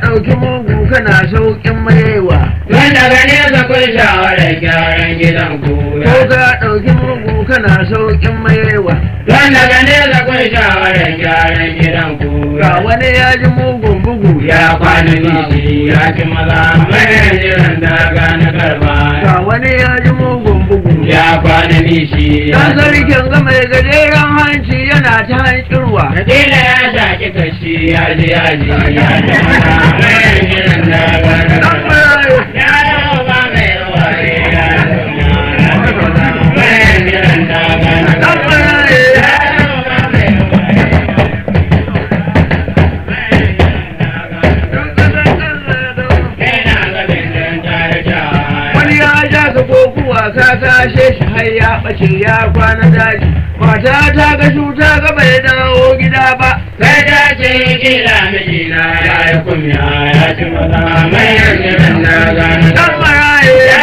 ɗauki mugu kana sauƙin maiwa. Tun daga nesa kun shawarar gyaran gidan ku. Ko ka ɗauki mugu kana sauƙin maiwa. Tun daga nesa kun shawarar gyaran gidan ku. Ga wani ya ji mugun bugu Ya kwana nishi ya ci maza mai jiran daga na karba. Ga wani ya ji mugun bugu Ya kwana nishi Dan sarkin ga mai gajeren hanci yana ta hankirwa. Kadila ya shaki kashi ya ji ya ci maza mai jiran daga na Dan karba. marayu Ya dawo ba mai wari ya maza mai jiran daga na Dan karba. marayu Ya dawo ba mai wari. Wani ya ja ka kokuwa ka kashe shi har ya ɓace ya kwana daji. Mata ta ga shuta ga bai dawo gida ba. Sai ta ce kila mijina ya yi kumya ya ci maza mai yanzu na gane. Dan marayu Ya